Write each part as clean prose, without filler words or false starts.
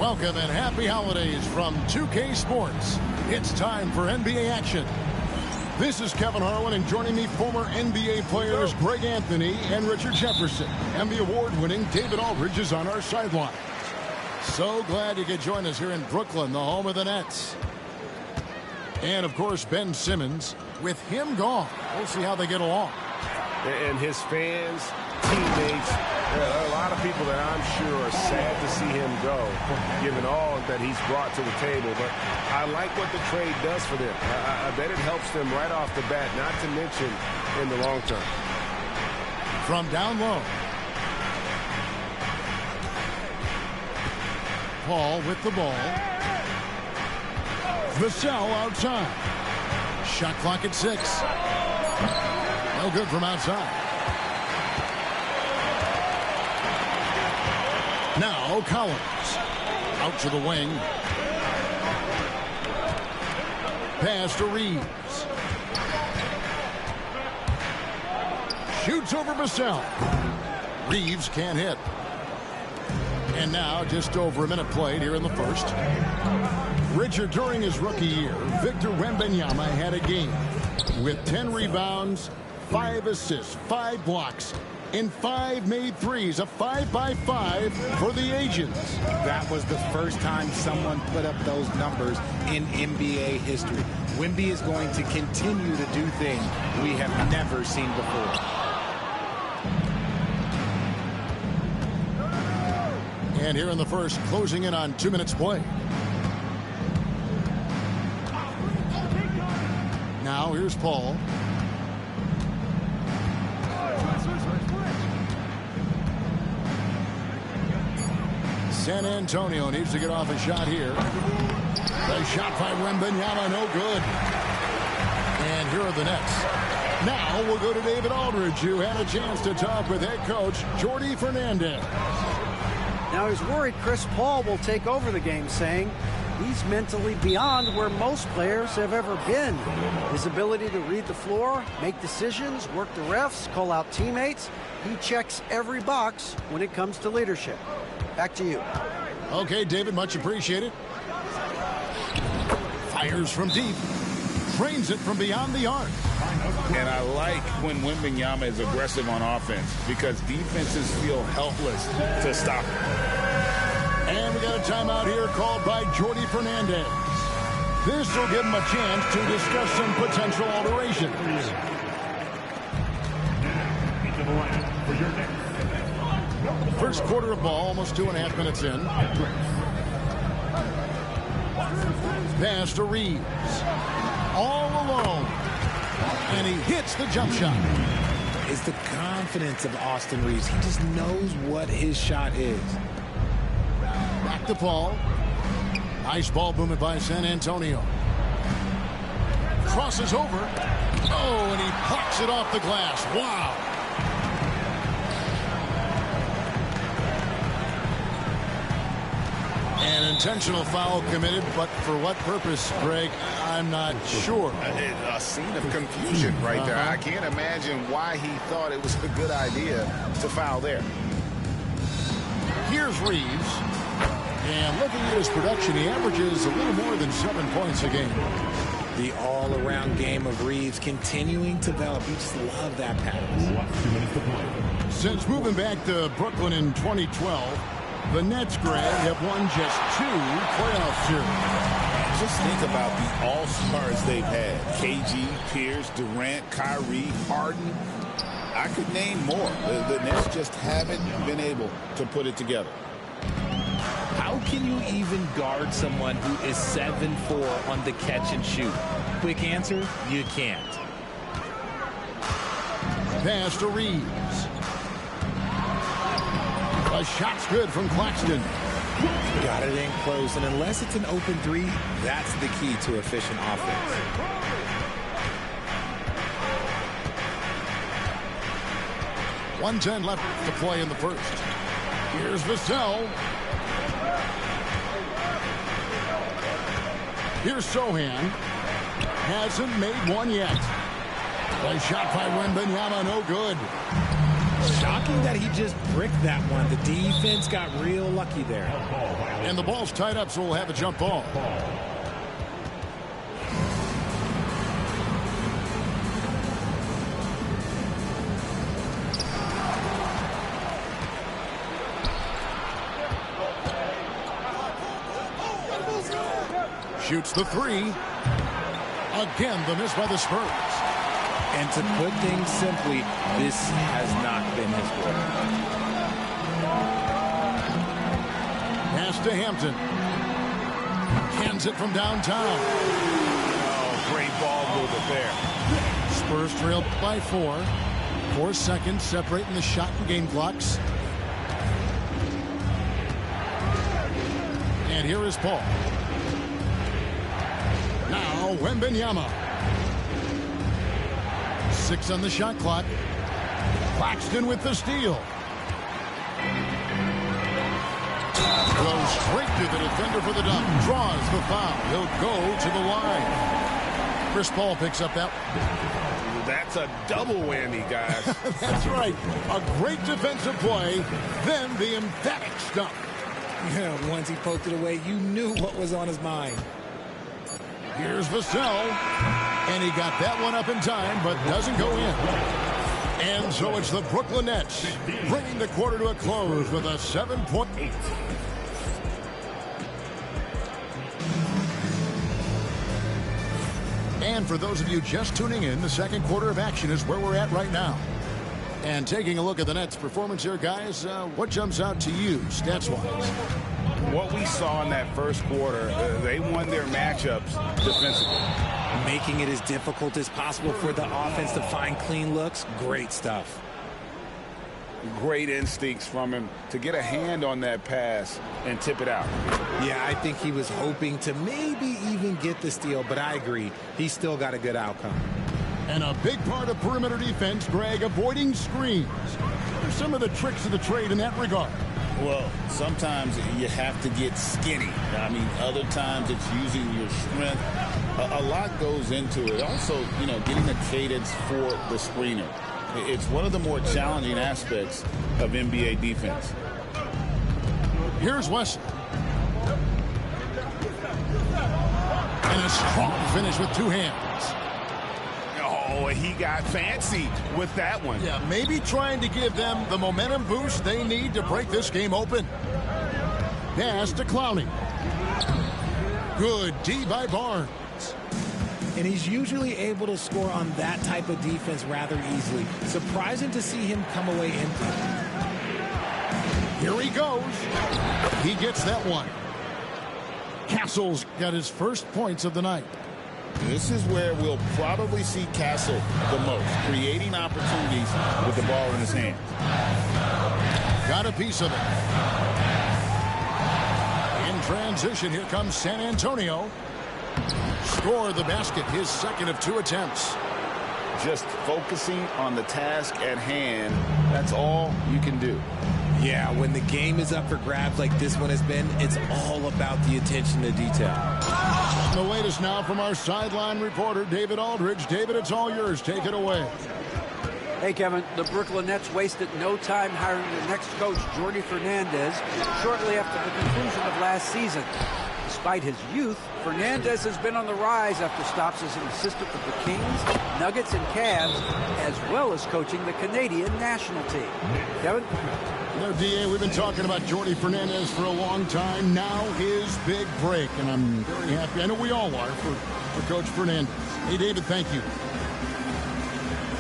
Welcome and happy holidays from 2K Sports. It's time for NBA action. This is Kevin Harlan, and joining me, former NBA players Greg Anthony and Richard Jefferson. And the award-winning David Aldridge is on our sideline. So glad you could join us here in Brooklyn, the home of the Nets. And, of course, Ben Simmons. With him gone, we'll see how they get along. And his fans, teammates, there are a lot of people that I'm sure are sad to see him go, given all that he's brought to the table. But I like what the trade does for them. I bet it helps them right off the bat, not to mention in the long term. From down low. Paul with the ball. Vassell outside. Shot clock at 6. No good from outside. Now Collins. Out to the wing. Pass to Reeves. Shoots over Vassell. Reeves can't hit. And now just over a minute played here in the first. Richard, during his rookie year, Victor Wembanyama had a game with 10 rebounds, 5 assists, 5 blocks, and 5 made threes, a 5-by-5 for the Agents. That was the first time someone put up those numbers in NBA history. Wemby is going to continue to do things we have never seen before. And here in the first, closing in on 2 minutes play. Now here's Paul. San Antonio needs to get off a shot here. The shot by Wembanyama, no good. And here are the Nets. Now we'll go to David Aldridge, who had a chance to talk with head coach Jordi Fernandez. Now he's worried Chris Paul will take over the game, saying he's mentally beyond where most players have ever been. His ability to read the floor, make decisions, work the refs, call out teammates, he checks every box when it comes to leadership. Back to you. Okay, David, much appreciated. Fires from deep. Trains it from beyond the arc. And I like when Wembanyama is aggressive on offense because defenses feel helpless to stop him. And we got a timeout here called by Jordi Fernandez. This will give him a chance to discuss some potential alterations. First quarter of ball, almost 2.5 minutes in. Pass to Reeves. All alone. And he hits the jump shot. It's the confidence of Austin Reeves. He just knows what his shot is. Back to Paul. Nice ball movement by San Antonio. Crosses over. Oh, and he plucks it off the glass. Wow. An intentional foul committed, but for what purpose, Greg? I'm not sure. A scene of confusion right there. I can't imagine why he thought it was a good idea to foul there. Here's Reeves. And looking at his production, he averages a little more than 7 points a game. The all-around game of Reeves continuing to develop. You just love that pass. Since moving back to Brooklyn in 2012, the Nets, Greg, have won just 2 playoff series. Just think about the all-stars they've had. KG, Pierce, Durant, Kyrie, Harden. I could name more. The Nets just haven't been able to put it together. How can you even guard someone who is 7'4" on the catch and shoot? Quick answer, you can't. Pass to Reeves. A shot's good from Claxton. Got it in close, and unless it's an open three, that's the key to efficient offense. .110 left to play in the first. Here's Vassell. Here's Sohan. Hasn't made one yet. A shot by Wembanyama, no good. Shocking that he just bricked that one. The defense got real lucky there. And the ball's tied up, so we'll have a jump ball. Shoots the three. Again, the miss by the Spurs. And to put things simply, this has not been his quarter. Pass to Hampton. Cans it from downtown. Oh, great ball movement there. Spurs trail by 4. 4 seconds separating the shot and game clocks. And here is Paul. Now Wembanyama. 6 on the shot clock. Claxton with the steal. Goes straight to the defender for the dunk. Draws the foul. He'll go to the line. Chris Paul picks up that. That's a double whammy, guys. That's right. A great defensive play. Then the emphatic stop. Yeah, once he poked it away, you knew what was on his mind. Here's Vassell. And he got that one up in time, but doesn't go in. And so it's the Brooklyn Nets bringing the quarter to a close with a 7-point. And for those of you just tuning in, the second quarter of action is where we're at right now. And taking a look at the Nets' performance here, guys, what jumps out to you, stats-wise? What we saw in that first quarter, they won their matchups defensively. Making it as difficult as possible for the offense to find clean looks. Great stuff. Great instincts from him to get a hand on that pass and tip it out. Yeah, I think he was hoping to maybe even get the steal, but I agree. He still got a good outcome. And a big part of perimeter defense, Greg, avoiding screens. What are some of the tricks of the trade in that regard? Well, sometimes you have to get skinny. I mean, other times it's using your strength. A lot goes into it. Also, you know, getting the cadence for the screener. It's one of the more challenging aspects of NBA defense. Here's Wesley. And a strong finish with 2 hands. Oh, he got fancy with that one. Yeah, maybe trying to give them the momentum boost they need to break this game open. Pass to Clowney. Good D by Barnes. And he's usually able to score on that type of defense rather easily. Surprising to see him come away empty. Here he goes. He gets that one. Castle's got his first points of the night. This is where we'll probably see Castle the most, creating opportunities with the ball in his hands. Got a piece of it. In transition, here comes San Antonio. Score the basket, his second of 2 attempts. Just focusing on the task at hand, that's all you can do. Yeah, when the game is up for grabs like this one has been, it's all about the attention to detail. The latest now from our sideline reporter, David Aldridge. David, it's all yours. Take it away. Hey, Kevin, the Brooklyn Nets wasted no time hiring their next coach, Jordi Fernandez, shortly after the conclusion of last season. Despite his youth, Fernandez has been on the rise after stops as an assistant with the Kings, Nuggets, and Cavs, as well as coaching the Canadian national team. Kevin? You know, DA, we've been talking about Jordi Fernandez for a long time. Now his big break, and I'm very happy. I know we all are for Coach Fernandez. Hey, David, thank you.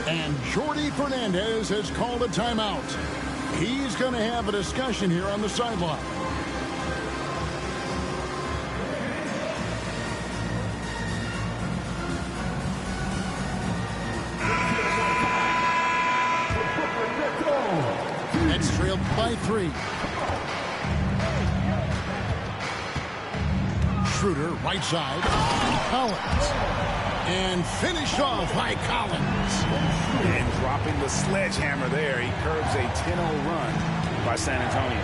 And Jordi Fernandez has called a timeout. He's going to have a discussion here on the sideline. Nets trailed by 3. Schroeder, right side. Collins. And finished off by Collins. And dropping the sledgehammer there, he curbs a 10-0 run by San Antonio.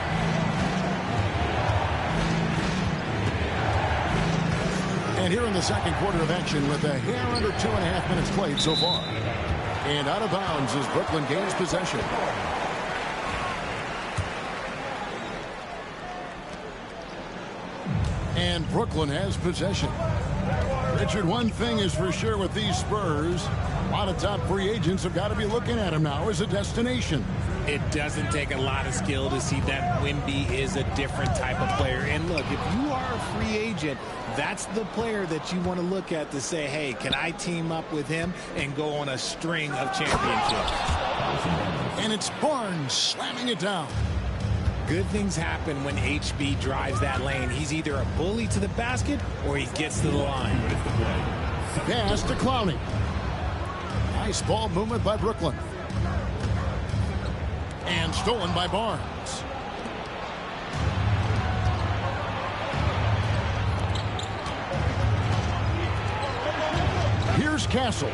And here in the second quarter of action with a hair under 2.5 minutes played so far. And out of bounds as Brooklyn gains possession. And Brooklyn has possession. Richard, one thing is for sure with these Spurs, a lot of top free agents have got to be looking at him now as a destination. It doesn't take a lot of skill to see that Wemby is a different type of player. And look, if you are a free agent, that's the player that you want to look at to say, hey, can I team up with him and go on a string of championships? And it's Barnes slamming it down. Good things happen when HB drives that lane. He's either a bully to the basket or he gets to the line. Pass to Clowney. Nice ball movement by Brooklyn. And stolen by Barnes. Here's Castle.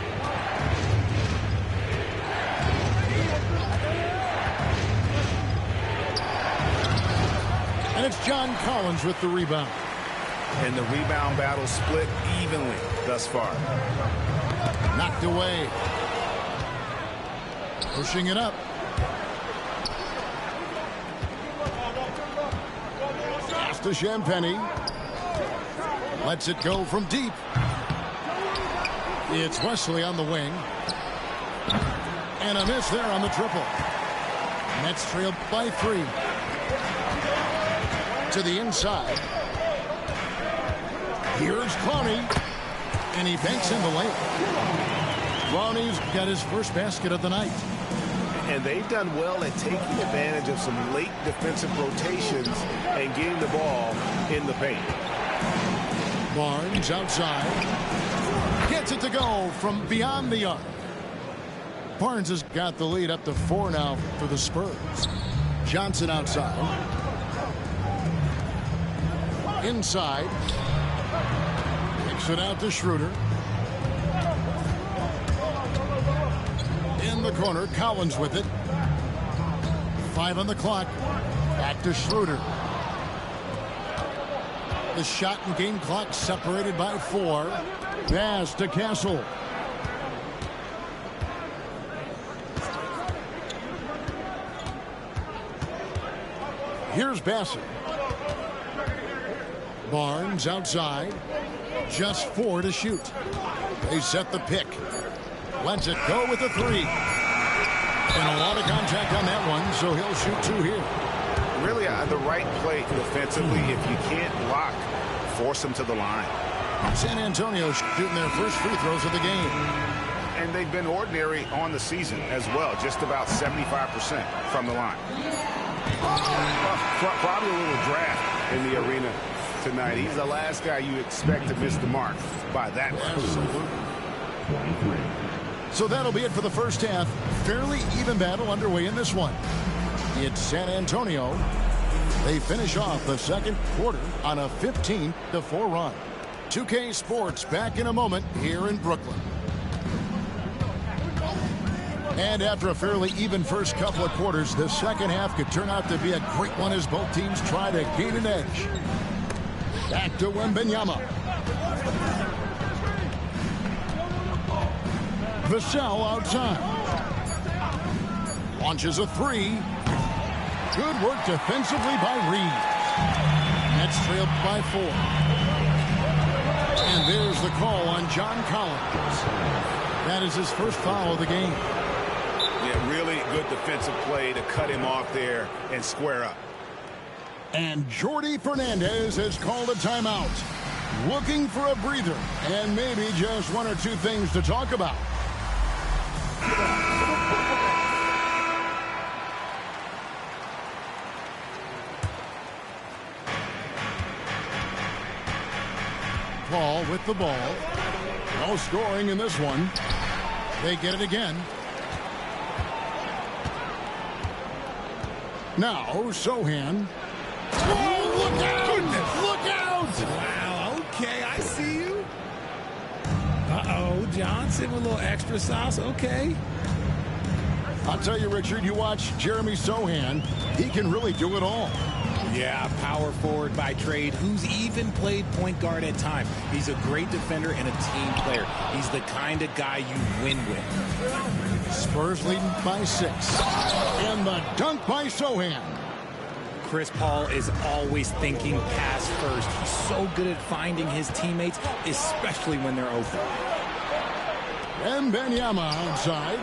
And it's John Collins with the rebound. And the rebound battle split evenly thus far. Knocked away. Pushing it up. Pass to Champagny. Lets it go from deep. It's Wesley on the wing. And a miss there on the triple. Nets trailed by 3. To the inside. Here's Clowney. And he banks in the layup. Clowney's got his first basket of the night. And they've done well at taking advantage of some late defensive rotations and getting the ball in the paint. Barnes outside. Gets it to go from beyond the arc. Barnes has got the lead up to 4 now for the Spurs. Johnson outside. Inside. Kicks it out to Schroeder. In the corner, Collins with it. 5 on the clock. Back to Schroeder. The shot and game clock separated by 4. Pass to Castle. Here's Bassett. Barnes outside. Just 4 to shoot. They set the pick. Lets it go with a 3. And a lot of contact on that one, so he'll shoot 2 here. Really the right play defensively. If you can't block, force them to the line. San Antonio shooting their first free throws of the game. And they've been ordinary on the season as well. Just about 75% from the line. Probably a little draft in the arena tonight. He's the last guy you expect to miss the mark by that much. So that'll be it for the first half. Fairly even battle underway in this one. It's San Antonio. They finish off the second quarter on a 15-4 run. 2K Sports back in a moment here in Brooklyn. And after a fairly even first couple of quarters, the second half could turn out to be a great one as both teams try to gain an edge. Back to Wembanyama. Vassell outside. Launches a 3. Good work defensively by Reeves. Nets trailed by 4. And there's the call on John Collins. That is his first foul of the game. Yeah, really good defensive play to cut him off there and square up. And Jordi Fernandez has called a timeout. Looking for a breather and maybe just 1 or 2 things to talk about. Paul with the ball. No scoring in this one. They get it again. Now, Sohan. Oh, look out! Goodness. Look out! Wow, okay, I see you. Uh-oh, Johnson with a little extra sauce, okay. I'll tell you, Richard, you watch Jeremy Sohan, he can really do it all. Yeah, power forward by trade, who's even played point guard at times. He's a great defender and a team player. He's the kind of guy you win with. Spurs leading by 6. And the dunk by Sohan. Chris Paul is always thinking pass first. He's so good at finding his teammates, especially when they're open. Wembanyama outside.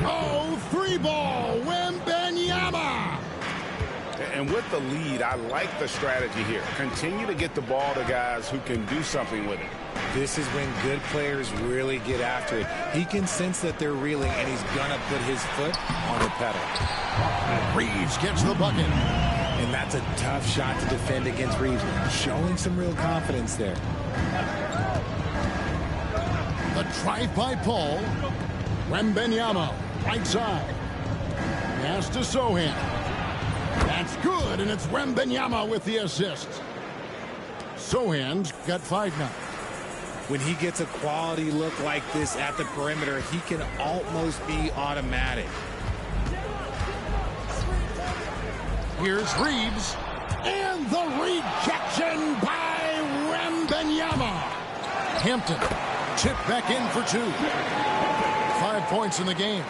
Oh, three ball. Wembanyama. And with the lead, I like the strategy here. Continue to get the ball to guys who can do something with it. This is when good players really get after it. He can sense that they're reeling, and he's going to put his foot on the pedal. Reeves gets the bucket. And that's a tough shot to defend against Reeves, showing some real confidence there. The drive by Paul. Wembanyama, right side. Pass to Sohan. That's good, and it's Wembanyama with the assist. Sohan's got 5 now. When he gets a quality look like this at the perimeter, he can almost be automatic. Here's Reeves. And the rejection by Wembanyama. Hampton tipped back in for 2. 5 points in the game.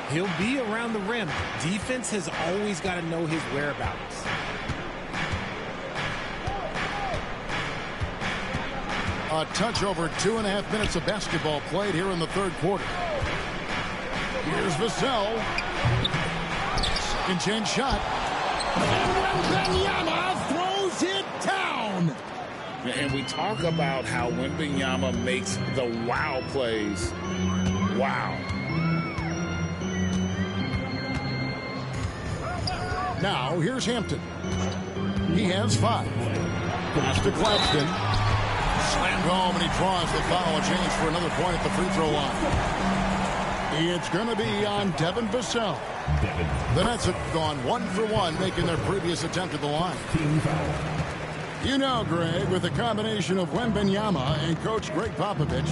He'll be around the rim. Defense has always got to know his whereabouts. A touch over 2.5 minutes of basketball played here in the third quarter. Here's Vassell. Second chance shot. And Wembanyama throws it down. And we talk about how Wembanyama makes the wow plays. Wow. Now, here's Hampton. He has 5. Pass to Claxton. Slammed home, and he draws the foul. A change for another point at the free throw line. It's going to be on Devin Vassell. The Nets have gone 1-for-1, making their previous attempt at the line. You know, Greg, with the combination of Wembanyama and Coach Greg Popovich,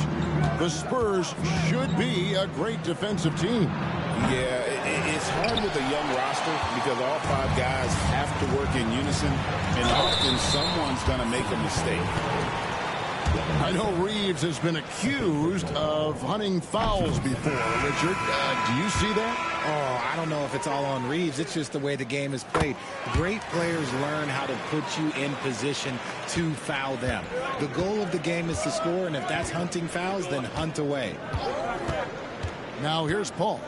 the Spurs should be a great defensive team. Yeah, it's hard with a young roster because all 5 guys have to work in unison, and often someone's going to make a mistake. I know Reeves has been accused of hunting fouls before, Richard. Do you see that? Oh, I don't know if it's all on Reeves. It's just the way the game is played. Great players learn how to put you in position to foul them. The goal of the game is to score, and if that's hunting fouls, then hunt away. Now here's Paul.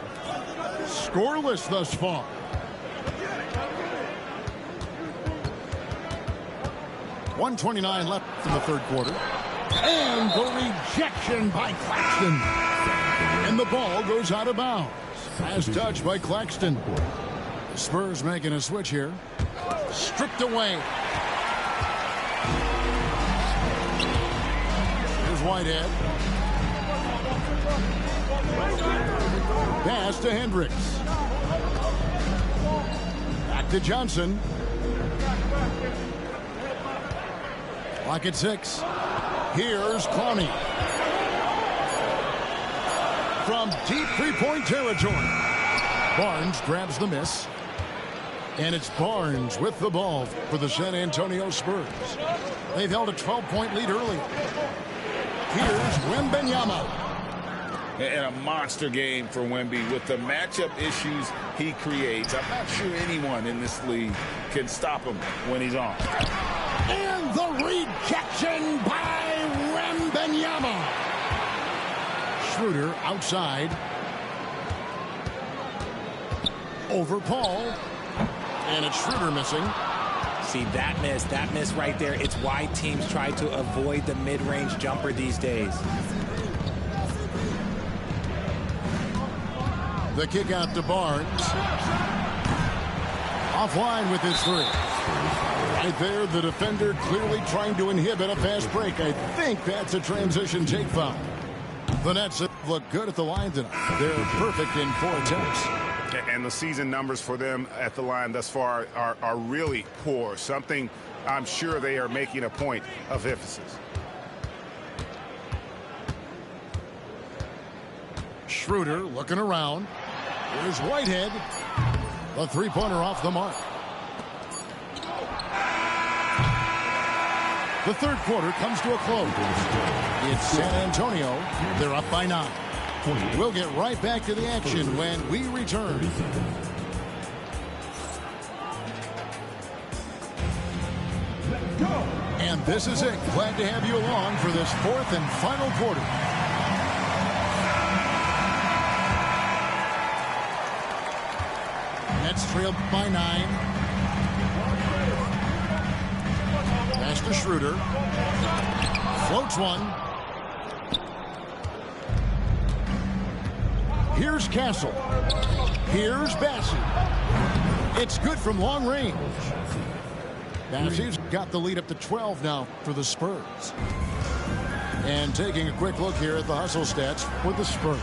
Scoreless thus far. .129 left in the third quarter. And the rejection by Claxton. And the ball goes out of bounds. Last touch by Claxton. The Spurs making a switch here. Stripped away. Here's Whitehead. Pass to Hendricks. Back to Johnson. Clock at 6. Here's Clowney. From deep three-point territory. Barnes grabs the miss. And it's Barnes with the ball for the San Antonio Spurs. They've held a 12-point lead earlier. Here's Wembanyama. And a monster game for Wemby with the matchup issues he creates. I'm not sure anyone in this league can stop him when he's on. And the rejection by Wembanyama. Schroeder outside. Over Paul. And it's Schroeder missing. See, that miss right there, it's why teams try to avoid the mid-range jumper these days. The kick out to Barnes. Offline with his 3. Right there, the defender clearly trying to inhibit a fast break. I think that's a transition take foul. The Nets look good at the line tonight. They're perfect in 4 attempts. And the season numbers for them at the line thus far are really poor. Something I'm sure they are making a point of emphasis. Schroeder looking around. Here's Whitehead. The three-pointer off the mark. The third quarter comes to a close. It's San Antonio. They're up by 9. We'll get right back to the action when we return. And this is it. Glad to have you along for this fourth and final quarter. Nets trailed by 9. Pass to Schroeder. Floats one. Here's Castle. Here's Bassey. It's good from long range. Bassey's got the lead up to 12 now for the Spurs. And taking a quick look here at the hustle stats for the Spurs.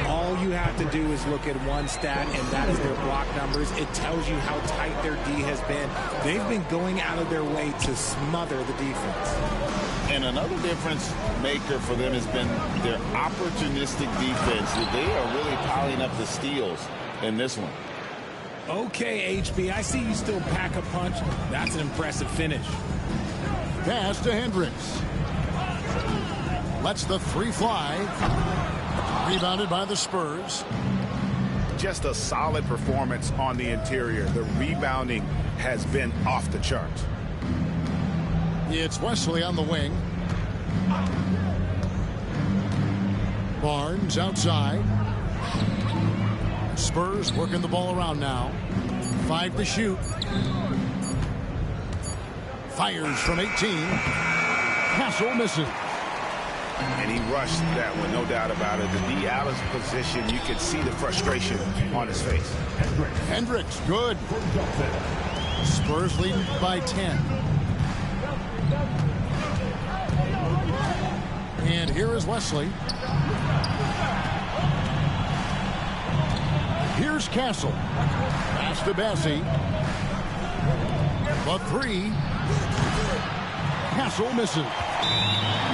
All you have to do is look at one stat, and that is their block numbers. It tells you how tight their D has been. They've been going out of their way to smother the defense. And another difference maker for them has been their opportunistic defense. They are really piling up the steals in this one. Okay, HB, I see you still pack a punch. That's an impressive finish. Pass to Hendricks. Lets the three fly. Rebounded by the Spurs. Just a solid performance on the interior. The rebounding has been off the charts. It's Wesley on the wing. Barnes outside. Spurs working the ball around now. 5 to shoot. Fires from 18. Castle misses. And he rushed that one, no doubt about it. The D out of position, you could see the frustration on his face. Hendricks, good. Spurs leading by 10. And here is Wesley. Here's Castle. Pass to Bassey. The three. Castle misses.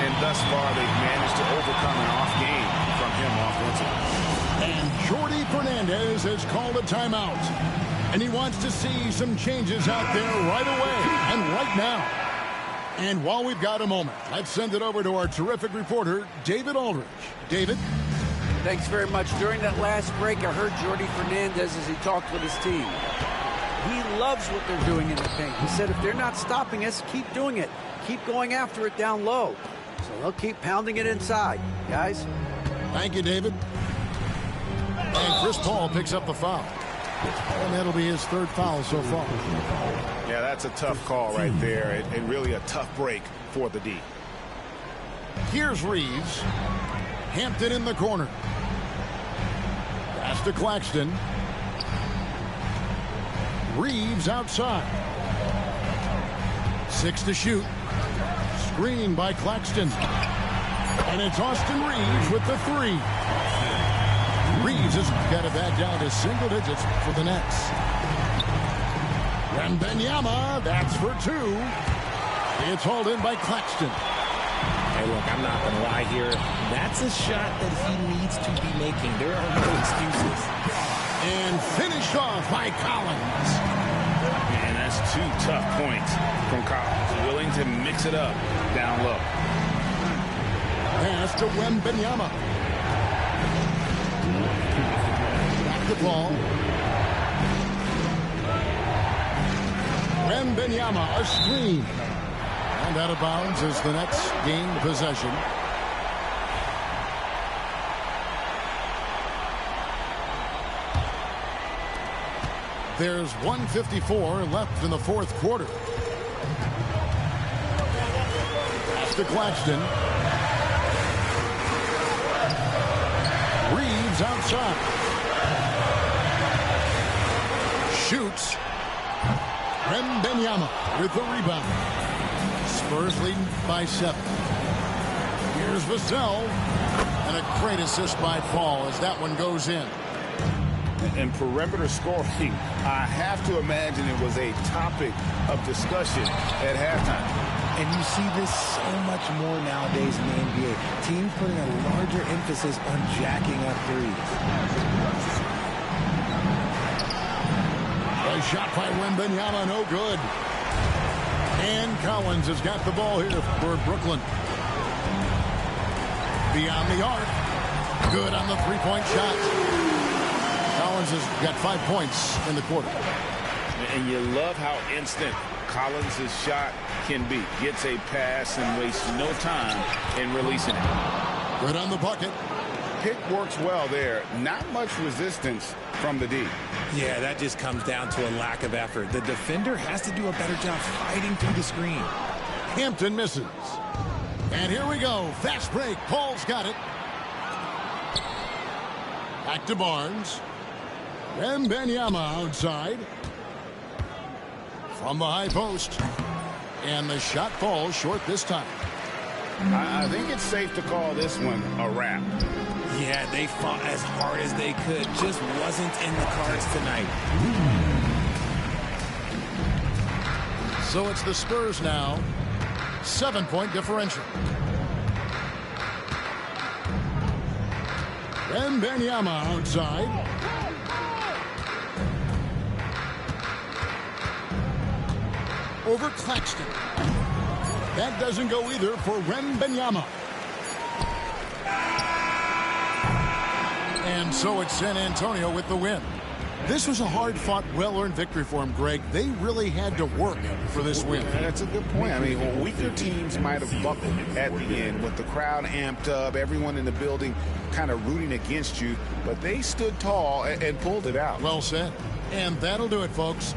And thus far, they've managed to overcome an off game from him offensively. And Jordy Fernandez has called a timeout. And he wants to see some changes out there right away and right now. And while we've got a moment, let's send it over to our terrific reporter, David Aldridge. David? Thanks very much. During that last break, I heard Jordy Fernandez as he talked with his team. He loves what they're doing in the paint. He said, if they're not stopping us, keep doing it. Keep going after it down low. So they'll keep pounding it inside, guys. Thank you, David. And Chris Paul picks up the foul. And that'll be his third foul so far. Yeah, that's a tough call right there, and really a tough break for the D. Here's Reeves. Hampton in the corner. Pass to Claxton. Reeves outside. 6 to shoot. Screen by Claxton. And it's Austin Reeves with the three. Reeves has got it back down to single digits for the Nets. Wembanyama, that's for 2. It's hauled in by Claxton. Hey, look, I'm not going to lie here. That's a shot that he needs to be making. There are no excuses. And finished off by Collins. And that's 2 tough points from Collins. Willing to mix it up down low. Pass to Wembanyama. Back the ball. Wembanyama, a screen. And out of bounds as the Nets gain possession. There's 1:54 left in the fourth quarter. Pass to Claxton. Reeves outside. Shoots. Wembanyama with the rebound. Spurs leading by 7. Here's Vassell. And a great assist by Paul as that one goes in. And perimeter scoring, I have to imagine it was a topic of discussion at halftime. And you see this so much more nowadays in the NBA. Teams putting a larger emphasis on jacking up threes. A shot by Wembanyama, no good. And Collins has got the ball here for Brooklyn. Beyond the arc. Good on the three-point shot. Collins has got 5 points in the quarter. And you love how instant Collins' shot can be. Gets a pass and wastes no time in releasing it. Good on the bucket. Pick works well there. Not much resistance from the D. Yeah, that just comes down to a lack of effort. The defender has to do a better job fighting through the screen. Hampton misses. And here we go. Fast break. Paul's got it. Back to Barnes. Wembanyama outside. From the high post. And the shot falls short this time. I think it's safe to call this one a wrap. Yeah, they fought as hard as they could. Just wasn't in the cards tonight. So it's the Spurs now. 7-point differential. Wembanyama outside. Over Claxton. That doesn't go either for Wembanyama. And so it's San Antonio with the win. This was a hard-fought, well-earned victory for him, Greg. They really had to work for this win. That's a good point. I mean, weaker teams might have buckled at the end with the crowd amped up, everyone in the building kind of rooting against you, but they stood tall and pulled it out. Well said. And that'll do it, folks.